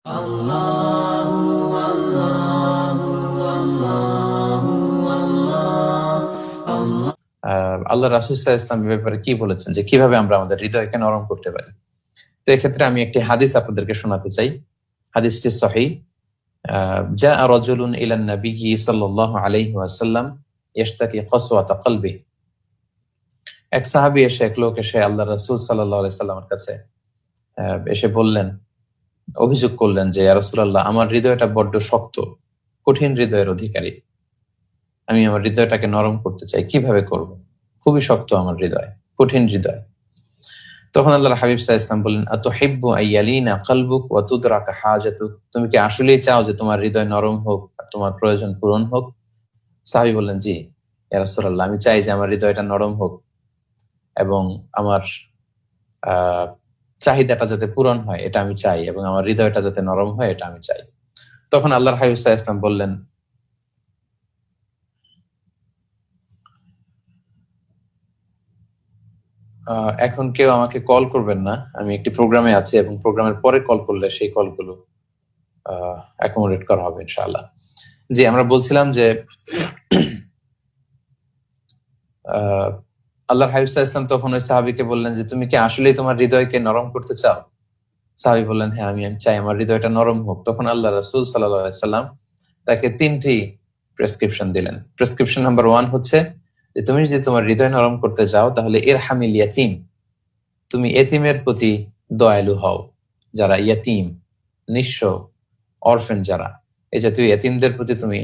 আল্লাহু আল্লাহু আল্লাহু আল্লাহ আল্লাহ। আল্লাহ রাসূল সাল্লাল্লাহু আলাইহি ওয়াসাল্লাম এ ব্যাপারে কি বলেছেন যে কিভাবে আমরা আমাদের হৃদয়কে নরম করতে পারি। তো এক্ষেত্রে আমি একটি হাদিস আপনাদেরকে শোনাতে চাই। হাদিসটি সহিহ। জাআ রাজুলুন ইলা নবিয়্যি সাল্লাল্লাহু আলাইহি ওয়াসাল্লাম ইয়াশতাকি কসওয়াতা কলবি। এক সাহাবী এসে এক লোক এসে আল্লাহ রাসূল সাল্লাল্লাহু আলাইহি সাল্লামের কাছে এসে বললেন, অভিযোগ করলেন যে ইয়া রাসূলুল্লাহ, আমার হৃদয়টা বড্ড শক্ত, কঠিন হৃদয়ের অধিকারী। আমি আমার হৃদয়টাকে নরম করতে চাই, কিভাবে করব? খুবই শক্ত আমার হৃদয়, কঠিন হৃদয়। তখন আল্লাহর হাবিব সাল্লাল্লাহু আলাইহি ওয়াসাল্লাম বললেন, আতুহিব্বু আইয়ালিনা কলবুক ওয়া তুদরাকা হাজাতুক। তুমি কি আসলেই চাও যে তোমার হৃদয় নরম হোক আর তোমার প্রয়োজন পূরণ হোক? সাহাবী বললেন, জি ইয়া রাসূলুল্লাহ, আমি চাই যে আমার হৃদয়টা নরম হোক এবং আমার আহ চাহিদাটা যাতে পূরণ হয় এটা আমি চাই, এবং আমার হৃদয়টা যাতে নরম হয় এটা আমি চাই। তখন আল্লাহর হাবিব সাল্লাল্লাহু আলাইহি ওয়াসাল্লাম বললেন, এখন কেউ আমাকে কল করবেন না, আমি একটি প্রোগ্রামে আছি এবং প্রোগ্রামের পরে কল করলে সেই কলগুলো অ্যাকোমোডেট করা হবে ইনশাআল্লাহ। জি, আমরা বলছিলাম যে আল্লাহর হাবিব সাল্লাল্লাহু আলাইহি ওয়াসাল্লাম তখন ওই সাহাবীকে বললেন যে তুমি কি আসলেই তোমার হৃদয়কে নরম করতে চাও? সাহাবী বললেন, হ্যাঁ আমি চাই আমার হৃদয়টা নরম হোক। তখন আল্লাহ রাসূল সাল্লাল্লাহু আলাইহি ওয়াসাল্লাম তাকে 3টি প্রেসক্রিপশন দিলেন। প্রেসক্রিপশন নাম্বার 1 হচ্ছে যে তুমি যদি তোমার হৃদয় নরম করতে চাও তাহলে ইরহামিল ইয়াতীম, তুমি এতিমের প্রতি দয়ালু হও। যারা ইয়াতীম, নিঃস্ব, অরফেন যারা, এই জাতীয় ইয়াতীমদের প্রতি তুমি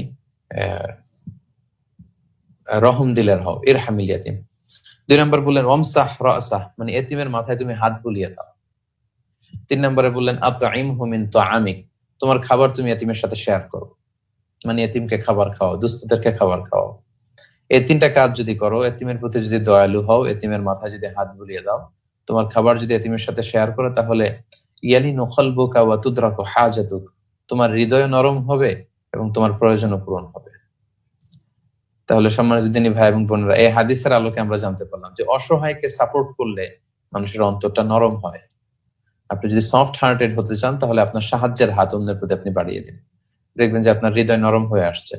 রহম দিলের হও, ইরহামিল ইয়াতীম। 2 নম্বর বললেন ওয়ামসাহ রাসাহ, মানে এতিমের মাথায় তুমি হাত বুলিয়ে দাও। 3 নম্বরে বললেন আতঈমহু মিন তাআমিক, তোমার খাবার তুমি এতিমের সাথে শেয়ার করো, মানে এতিমকে খাবার খাও, দুস্থদেরকে খাবার খাও। এই 3টা কাজ যদি করো, এতিমের প্রতি যদি দয়ালু হও, এতিমের মাথায় যদি হাত বুলিয়ে দাও, তোমার খাবার যদি এতিমের সাথে শেয়ার করো, তাহলে ইয়ালিনু কলবুকা ওয়া তুদরাকু হাজাতুক, তোমার হৃদয় নরম হবে এবং তোমার প্রয়োজনও পূরণ হবে। তাহলে সম্মানিত দিনী ভাই এবং বোনেরা, এই হাদিসের আলোকে আমরা জানতে পারলাম যে অসহায়কে সাপোর্ট করলে মানুষের অন্তরটা নরম হয়। আপনি যদি সফট হার্টেড হতে চান তাহলে আপনার সাহায্যের হাত অন্যের প্রতি আপনি বাড়িয়ে দিন, দেখবেন যে আপনার হৃদয় নরম হয়ে আসছে।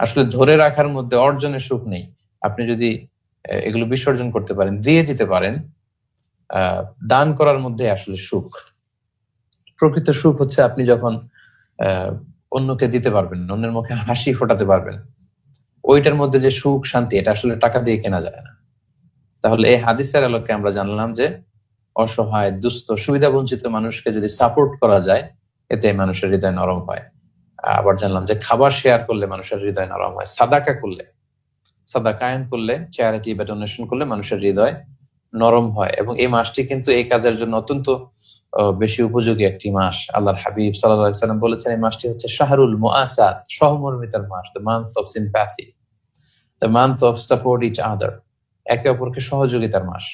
আসলে ধরে রাখার মধ্যে অর্জনের সুখ নেই। আপনি যদি এগুলো বিসর্জন করতে পারেন, দিয়ে দিতে পারেন, দান করার মধ্যে আসলে সুখ। প্রকৃত সুখ হচ্ছে আপনি যখন অন্যকে দিতে পারবেন, অন্যের মুখে হাসি ফোটাতে পারবেন, ওইটার মধ্যে যে সুখ শান্তি, এটা আসলে টাকা দিয়ে কেনা যায় না। তাহলে এই হাদিসের আলোকে আমরা জানলাম যে অসহায়, দুস্থ, সুবিধা বঞ্চিত মানুষকে যদি সাপোর্ট করা যায়, এতে মানুষের হৃদয় নরম হয়। আবার জানলাম যে খাবার শেয়ার করলে মানুষের হৃদয় নরম হয়। সাদাকা করলে, সাদাকায়ন করলে, চ্যারিটি বা ডোনেশন করলে মানুষের হৃদয় নরম হয়। এবং এই মাসটি কিন্তু এই কাজের জন্য অত্যন্ত বেশি উপযোগী একটি মাস। আল্লাহর হাবিব সাল্লাল্লাহু আলাইহি ওয়াসাল্লাম বলেছেন এই মাসটি হচ্ছে শাহরুল মুআসাত, সহমর্মিতার মাস, the month of sympathy, the month of support each other, একে অপরকে সহযোগিতার মাস।